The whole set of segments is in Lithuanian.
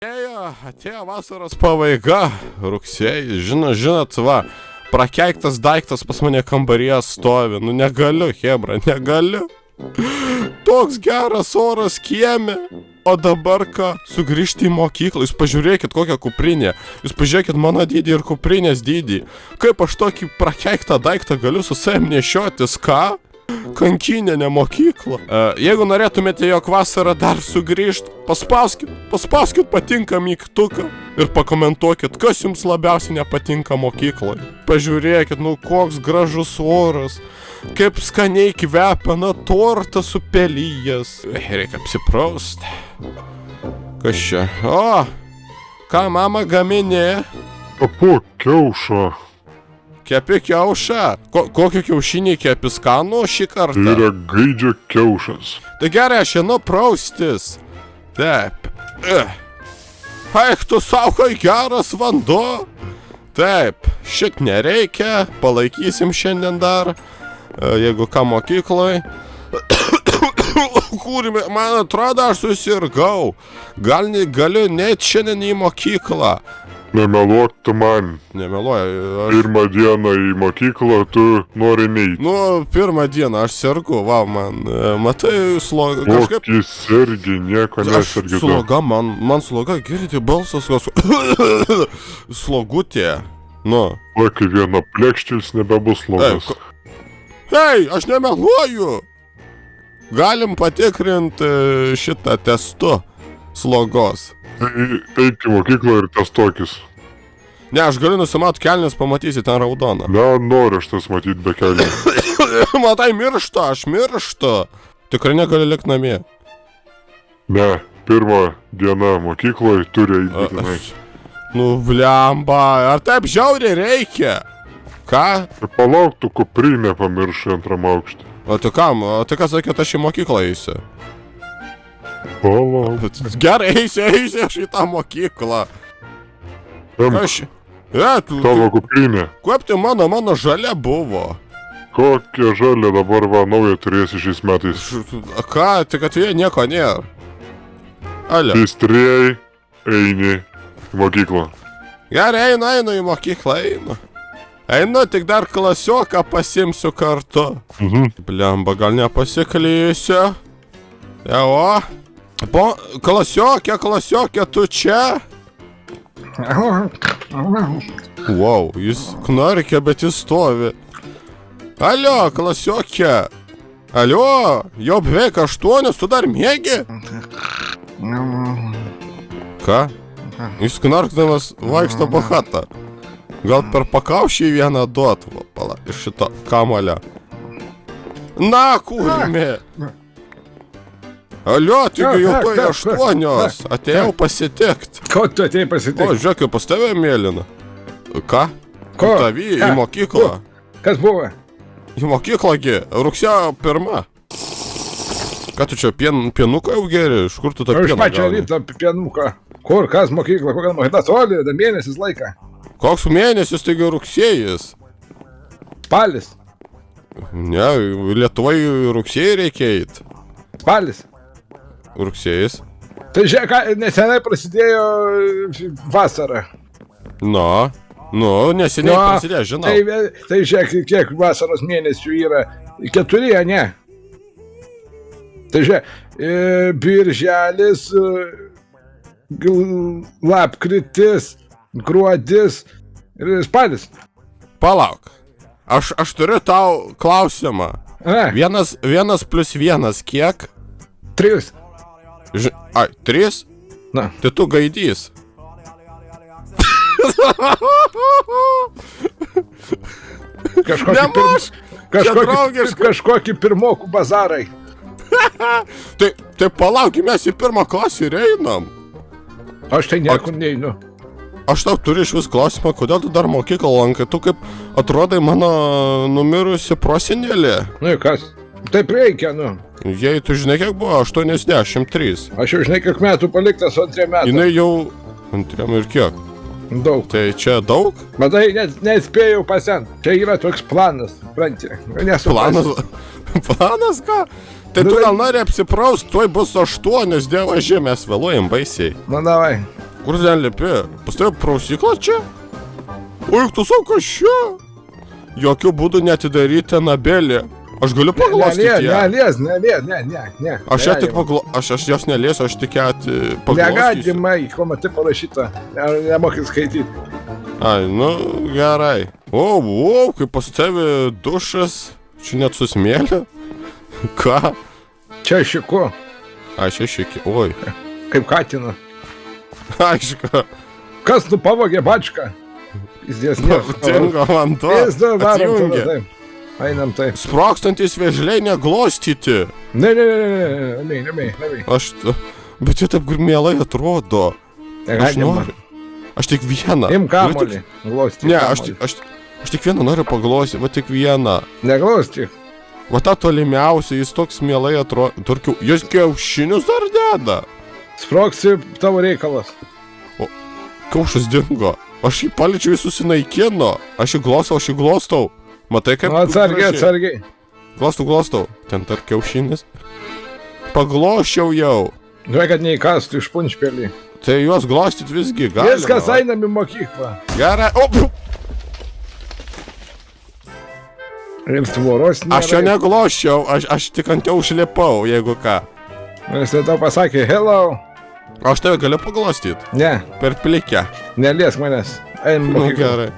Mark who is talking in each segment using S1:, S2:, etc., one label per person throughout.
S1: Atėjo vasaros pabaiga, rugsėjis, žinot, va, prakeiktas daiktas pas mane kambaryje stovi, nu negaliu, hebra, negaliu. Toks geras oras kieme, o dabar ką, sugrįžti į mokyklą, jūs pažiūrėkit kokią kuprinę, jūs pažiūrėkit mano dydį ir kuprinės dydį, kaip aš tokį prakeiktą daiktą galiu su savim nešiotis, ką? Kankinė mokyklą. Jeigu norėtumėte, jog vasarą dar sugrįžt, paspauskit patinka mygtuką ir pakomentuokit, kas jums labiausiai nepatinka mokykloje. Pažiūrėkit, nu koks gražus oras, kaip skaniai kvepia, na tortas supelyjas. Reikia apsipraust. Kas čia? O, ką mama gaminė?
S2: Apu, kiaušą.
S1: Kepi kiaušą? Kokį kiaušinį kepi skanų šį kartą?
S2: Tai yra gaidžio kiaušas.
S1: Tai gerai, aš einu praustis. Taip. Eik tu saukai, geras vanduo. Taip, šit nereikia, palaikysim šiandien dar. Jeigu ką mokykloj. Kūrime, man atrodo, aš susirgau. Galiu neit šiandien į mokyklą.
S2: Nemeluok tu man.
S1: Nemeluoju.
S2: Pirmą dieną į mokyklą tu nori neiti.
S1: Nu, pirmą dieną aš sergu, va, man, matai, sloga, kažkaip...
S2: Kokį sergi, nieko nesergi.
S1: Sloga, man sloga, girdite, balsas, slogutė, nu.
S2: O, kai viena plekštils nebebus slogas.
S1: Hei, aš nemeluoju. Galim patikrinti šitą testu slogos.
S2: Eik į mokyklą ir testuokis.
S1: Ne, aš galiu nusimaut kelnes, pamatysi ten raudoną.
S2: Ne, noriu aš tas matyti be kelnių.
S1: Matai, mirštu, aš mirštu. Tikrai negaliu likti namie.
S2: Ne, pirmą dieną mokykloje turi eiti būtinai.
S1: Nu, blemba, ar taip žiauriai reikia? Ką?
S2: Ir palauk, tu kuprinę pamiršai antram aukštį.
S1: O tai kam? O tai kas sakė, aš į mokyklą eisiu?
S2: Palauk.
S1: Gerai, eisiu aš į tą mokyklą. Aš...
S2: Tavo kuprinė.
S1: Kaip tai mano žalia buvo?
S2: Kokia žalia dabar va nauja turėsi šiais metais?
S1: Ką, tik atveju nieko nėra. Alio.
S2: Pistrėjai eini į mokyklą.
S1: Gerai, einu į mokyklą, einu. Einu, tik dar klasioką pasimsiu kartu. Blemba, gal nepasiklysiu? Evo. Klasiokė, tu čia? Wow, jis knarkia, bet jis stovi. Alio, klasiokė. Alio, jau beveik 8, tu dar miegi? Ką? Jis knarkdamas vaikšto po chatą. Gal per pakaušį vieną duot, pala, iš šito kamalio. Na, kūrimi. Alio, taigi jau tuoj 8, atėjau pasitikt.
S3: Ko tu atėjai pasitikt?
S1: O, žiūrėk, pas tave mėlyna. Ką?
S3: Ko?
S1: Tavį į mokyklą.
S3: Kas buvo?
S1: Į mokyklą gi, rugsėjo 1. Ką tu čia, pienuką jau geri? Iš kur tu tą pieną gauni?
S3: Iš pačio ryto pienuką. Kur, kas mokykla, kokia mokykla? Toli, da mėnesis laiką.
S1: Koks mėnesis, taigi rugsėjis.
S3: Spalis.
S1: Ne, Lietuvai rugsėjai reikia eit.
S3: Spalis.
S1: Rugsėjis.
S3: Tai žiūrėk, nesenai prasidėjo vasara.
S1: Nu, neseniai prasidėjo, žinau.
S3: Tai žiūrėk, kiek vasaros mėnesių yra. 4, ne? Tai žiūrėk, birželis, lapkritis, gruodis ir spalis.
S1: Palauk, aš turiu tau klausimą. 1 + 1 kiek?
S3: 3.
S1: Ai, 3?
S3: Na.
S1: Tai tu gaidys.
S3: Kažkokį pirmokų bazarai.
S1: Tai palauk, mes į 1 klasę ir einam.
S3: Aš tai niekur neinu.
S1: Aš tau turiu iš vis klausimą, kodėl tu dar mokyklą lankai? Tu kaip atrodai mano numirusi prosenelė.
S3: Nu ir kas? Taip reikia, nu.
S1: Jei tu žinai, kiek buvo? 83.
S3: Aš jau žinai, kiek metų paliktas 2 metų.
S1: Jinai jau 2 ir kiek?
S3: Daug.
S1: Tai čia daug?
S3: Matai, nespėjau pasent. Čia yra toks planas, supranti.
S1: Planas ką? Tai tu gal nori apsipraust, tuoj bus 8, dievaži, mes vėluojam baisiai.
S3: Na davai.
S1: Kur ten lipi? Pas tave prausykla čia? Oi, tu savo kas čia? Jokių būdų netidaryti Anabelį. Aš galiu paglostyti ją.
S3: Nelies, ne.
S1: Aš ją tik aš jos neliesiu, aš tik ją paglostysiu.
S3: Negadimai, komate parašyta. Nemokit skaityti.
S1: Ai, nu, gerai. O, kaip pas tave dušas. Čia net su smėliu. Ką?
S3: Čia šiku,
S1: Ai, čia šiki. Oi.
S3: kaip katina.
S1: Aišku.
S3: Kas tu pavogė bačką? Jis dėsnė.
S1: Tingo man to.
S3: Jis du varom tada
S1: Atjungė.
S3: taip. Ainam taip.
S1: Sprokstantis vėžliai neglostyti.
S3: Ne, ramiai.
S1: Bet čia taip mielai atrodo. Aš
S3: Negadimai.
S1: noriu. Aš tik vieną.
S3: Im
S1: Galiu
S3: kamolį. Glostyk.
S1: Ne, aš tik vieną noriu paglostyti, va tik vieną.
S3: Neglostyk.
S1: Va tą tolimiausią, jis toks mielai atrodo. Turkiu, jūs kiaušinius dar deda.
S3: Sproksi tavo reikalas.
S1: Kiaušas dingo. Aš jį paliečiau, jis susinaikino. Aš jį glostau. Matai kaip...
S3: Nu, atsargiai.
S1: Glostau. Ten tarp kiaušinis. Pagloščiau jau.
S3: Žiūrėk, kad neįkastų iš punšpėlį.
S1: Tai juos glostyt visgi galima.
S3: Viskas einam į mokyklą.
S1: Gerai.
S3: Ir tvoros nėra.
S1: Aš jo negloščiau, aš tik ant jau užlipau, jeigu ką.
S3: Jis tau pasakė, hello.
S1: Aš tave galiu paglostyti.
S3: Ne,
S1: Per plikę.
S3: neliesk manęs. Einam į
S1: Nu
S3: mokyklą.
S1: gerai.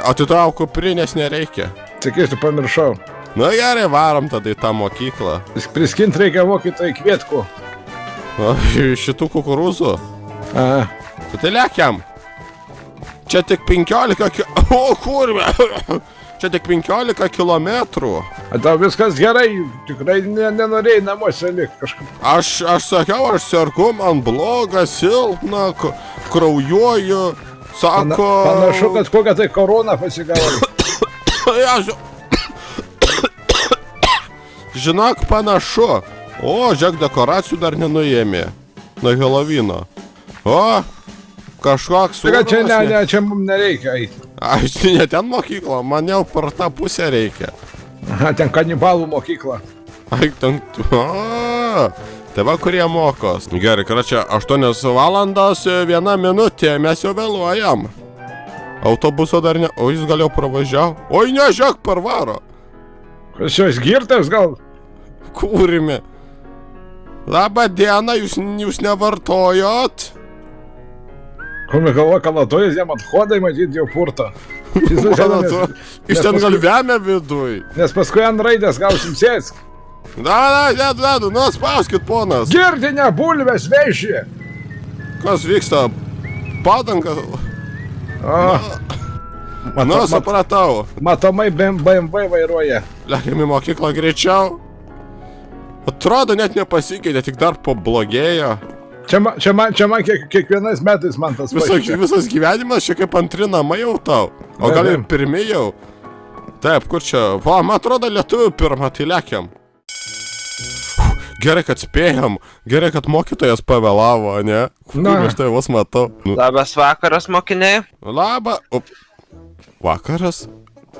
S1: O tu tau kuprinės nereikia.
S3: Sakysiu, pamiršau.
S1: Nu gerai, varom tada į tą mokyklą.
S3: Priskint reikia mokytojai kvietkų.
S1: O, šitų kukurūzų.
S3: Aha.
S1: Tai lėkiam. Čia tik 15 O, kurve. Čia tik 15 kilometrų.
S3: A tau viskas gerai, tikrai nenorėjai namuose likti kažkaip.
S1: Aš sakiau, aš sergu, man bloga, silpna, kraujuoju. Sako...
S3: Panašu, kad kokią tai koroną pasigavai.
S1: Žinok, panašu. O, žiūrėk, dekoracijų dar nenuėmė. Nuo Helovino. O, kažkoks...
S3: Tai čia mums nereikia eiti.
S1: Aš ne ten mokykla, man jau per tą pusę reikia.
S3: Aha, ten kanibalų mokykla.
S1: Ai, ten... O, tai va, kurie mokos. Gerai, čia 8 valandos 1 minutė, mes jau vėluojam. Autobuso dar ne... O, jis gal jau pravažiavo. Oi, ne, žiūrėk, parvaro.
S3: Kas čia girtas gal?
S1: Kūrimi. Labą dieną, jūs nevartojot?
S3: Kome galva kalatojas, jam athodai matyti jau purtą.
S1: Iš ten gal vemia viduj.
S3: Nes paskui ant raidės gausim sėsk.
S1: Dedu, nu spauskit, ponas.
S3: Girdinę bulves vežė.
S1: Kas vyksta? Padangas. Nu, supratau.
S3: Matomai BMW vairuoja.
S1: Lėkime į mokyklą greičiau. Atrodo, net nepasikeitė, tik dar pablogėjo.
S3: Čia man kiekvienais metais man tas pačias.
S1: Visas gyvenimas čia kaip antri namai jau tau. O gal ir pirmi jau. Taip, kur čia? Va, man atrodo, lietuvių pirmą, tai lėkiam. Gerai, kad spėjom. Gerai, kad mokytojas pavėlavo, ne? Aš tai vos matau.
S4: Labas vakaras, mokiniai.
S1: Vakaras?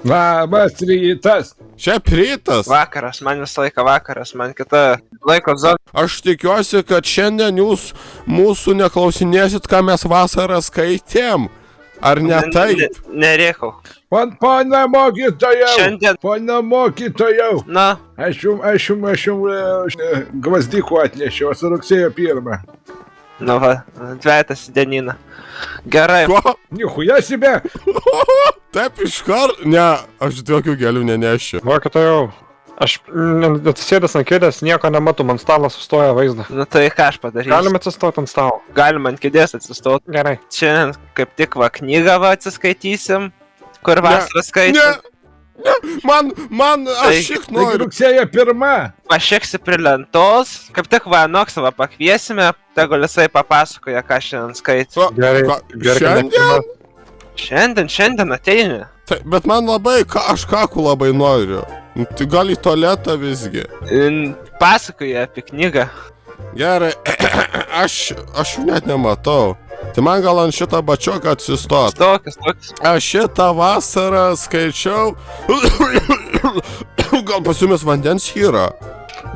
S3: Labas rytas.
S1: Šiaip rytas.
S4: Vakaras, man visą laiką vakaras, man kita laiko zona.
S1: Aš tikiuosi, kad šiandien jūs mūsų neklausinėsit, ką mes vasarą skaitėm. Ar ne taip?
S4: Nereikau.
S3: Pana mokytojau.
S4: Šiandien.
S3: Pana mokytojau.
S4: Na,
S3: Aš jums gvazdikų atnešiau, su rugsėjo 1.
S4: nu va, dvejetas į dienyną. Gerai.
S1: Ko?
S3: Nichuja sibė.
S1: Taip iškart? Ne, aš tokių gėlių nenešiu.
S5: Mokytojau, aš atsisėdęs ant kėdės, nieko nematau, man stalas sustoja vaizdą.
S4: Nu tai ką aš padarysiu?
S5: Galime atsistoti ant stalo.
S4: Galima ant kėdės atsistoti.
S5: Gerai.
S4: Šiandien kaip tik va knygą va atsiskaitysim, kur vasarą skaitysim.
S1: Aš šik
S3: Taigi
S1: noriu.
S3: rugsėjo 1.
S4: Pašeksi prie lentos, kaip tik va Noksavą pakviesime, tegul jisai papasakoja, ką šiandien skaitė.
S5: Gerai.
S4: Šiandien ateini.
S1: Tai, bet man labai, aš kakų labai noriu. Tai gal į tualetą visgi.
S4: Pasakoja apie knygą.
S1: Gerai, aš jų net nematau. Tai man gal ant šitą bačioką atsistot.
S4: Tokius.
S1: Aš šitą vasarą skaičiau. Gal pas jumis vandens yra?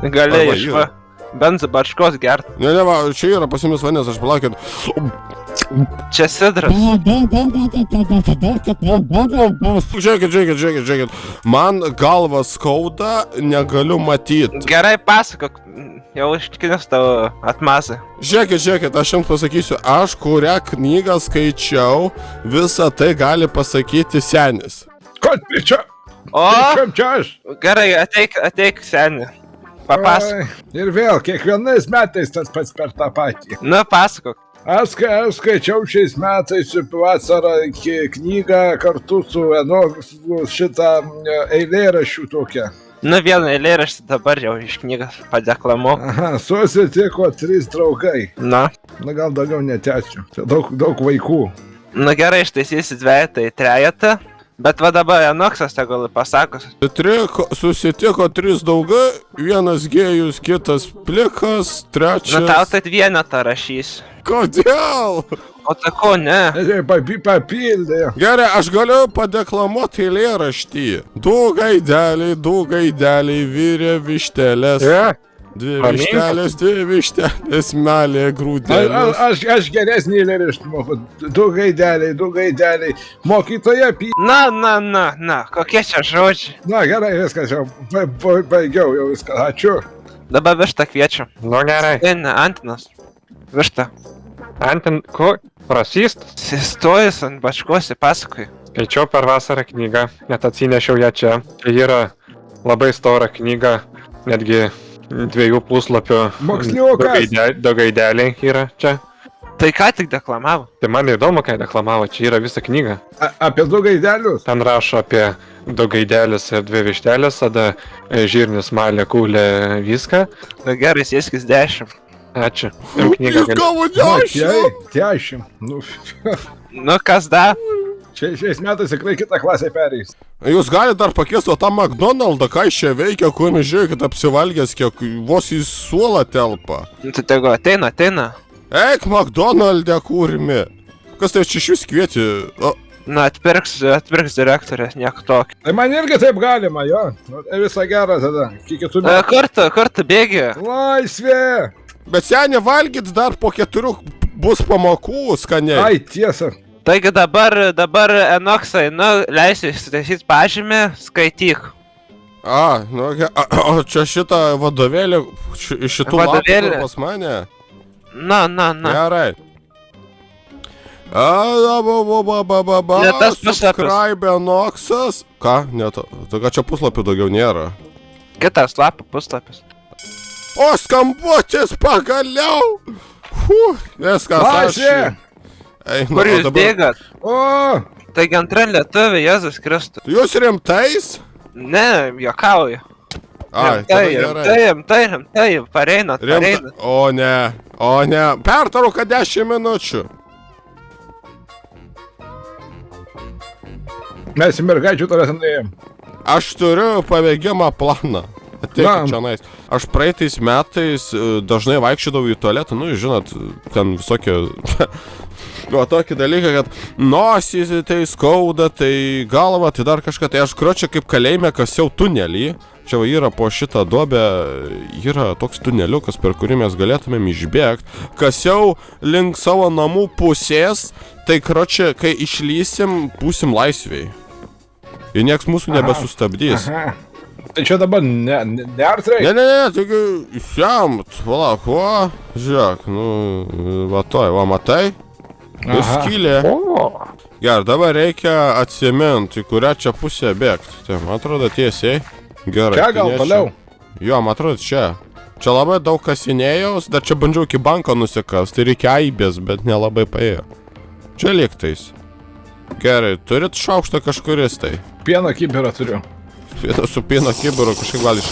S4: Gali
S1: Arba
S4: iš
S1: yra.
S4: Benzo bačkos gert.
S1: Ne, va, čia yra pasimis vandens, aš palaukit.
S4: Čia sidras.
S1: Žiūrėkit. Man galva skauda, negaliu matyti.
S4: Gerai pasakok, jau iškinis tavo atmazai.
S1: Žiūrėkit, aš jums pasakysiu, aš kurią knygą skaičiau, visą tai gali pasakyti senis.
S3: Ko čia?
S4: O,
S3: Čia aš.
S4: gerai, ateik seni. Papasakok.
S3: Oi, ir vėl, kiekvienais metais tas pats per tą patį.
S4: Nu, pasakok.
S3: Aš skaičiau šiais metais vasarą knygą kartu su šitą eilėraščių tokią.
S4: Nu, vieną eilėraštį dabar jau iš knygas padeklamu.
S3: Aha, susitiko 3 draugai.
S4: Na.
S3: Na gal daugiau netęsiu. Čia daug vaikų.
S4: Nu gerai, ištaisysi dvejetą į trejetą. Bet va dabar Enoksas tegul pasakos.
S1: Susitiko 3 draugai, vienas gėjus, kitas plikas, trečias...
S4: Nu tau tai vienetą rašys.
S1: Kodėl?
S4: O tai ko ne?
S3: Papildė.
S1: Gerai, aš galiu padeklamuoti eilėraštį. Du gaideliai, virė vištelės. Dvi vištelės, melė, grūdėlis.
S3: Aš geresnį eilėraštį moku. Du gaideliai. Mokytoja
S4: Na, kokie čia žodžiai?
S3: Na gerai, viskas jau. Baigiau jau viską. Ačiū.
S4: Dabar vištą kviečiu.
S5: Nu gerai.
S4: Ne, Antinas. Vištą.
S5: Antin, ko? Rasistas?
S4: Sistojus ant bačkos į pasakoj.
S5: Skaičiau per vasarą knygą, net atsinešiau ją čia. Tai yra labai stora knyga, netgi 2 puslapių.
S3: Moksliukas.
S5: 2 gaideliai yra čia.
S4: Tai ką tik deklamavo?
S5: Tai man įdomu, ką deklamavo, čia yra visa knyga.
S3: Apie 2 gaidelius?
S5: Ten rašo apie 2 gaidelis ir 2 vištelės, tada žirnis malė kūlė viską.
S4: Nu gerai, sėskis 10.
S5: Ačiū. Jau knygą gali.
S1: Gavo 10!
S3: 10.
S4: Nu kas da?
S3: Šiais metais tikrai kitą klasę pereis.
S1: Jūs galite dar pakeisti tą McDonald'ą, ką jis čia veikia, kuriame žiūrėkit apsivalgęs, kiek vos į suolą telpa.
S4: Nu tai tegu ateina.
S1: Eik, McDonald'e kūrimi. Kas tai čia iš jūs kvieti?
S4: Na, atpirks direktorės, nieko tokio.
S3: Tai man irgi taip galima, jo. Visą gerą tada. Iki kitų metų.
S4: Kartą bėgi.
S3: Laisvė!
S1: Bet seniai valgyt dar po 4 bus pamokų skaniai.
S3: Ai, tiesa.
S4: Taigi dabar Enoksai, leisiu įsitaisyti pažymį, skaityk.
S1: O čia šitą vadovėlį, iš šitų
S4: Vadovėlį?
S1: lapų pas mane?
S4: Na.
S1: Gerai.
S4: Ne tas puslapis.
S1: Subscribe Enoksas. Ką? Ne to. Tai ką čia puslapių daugiau nėra?
S4: Kitas lapų puslapis.
S1: O, skambutis pagaliau! Viskas,
S3: Laisvė!
S4: Kur jūs bėgat?
S3: O!
S4: Taigi antra lietuvė, Jėzus Kristus.
S1: Jūs rimtais?
S4: Ne, juokauju.
S1: Ai, tada gerai.
S4: Rimtai, pareinat.
S1: O ne. Pertrauka 10 minučių.
S3: Mes į mergaičių tavęs nuėjom.
S1: Aš turiu pabėgimo planą. Ateikit čia nais. Aš praeitais metais dažnai vaikščiodavau į tualetą, žinot, ten visokie... O tokį dalyką, kad nosį tai skauda, tai galva, tai dar kažką. Tai aš kročia kaip kalėjime kasiau tunelį. Čia va yra po šitą duobę, yra toks tuneliukas, per kurį mes galėtumėm išbėgti. Kasiau link savo namų pusės, tai kročia, kai išlysim, būsim laisviai. Ir nieks mūsų nebesustabdys.
S3: Aha. Tai čia dabar neart reikia?
S1: Ne, taigi išsiamt, palauk, žiūrėk, va toj, va matai? Ir skylė. Gerai, dabar reikia atsiminti, į kurią čia pusę bėgti. Tai, man atrodo, tiesiai. Gerai.
S3: Čia gal toliau?
S1: Jo, man atrodo, čia. Čia labai daug kasinėjaus, dar čia bandžiau iki banko nusikast. Tai reikia aibės, bet nelabai paėjo. Čia lygtais. Gerai, turit šaukštą kažkuris tai?
S3: Pieno kibirą turiu.
S1: Su pieno kibiru kažkaip gali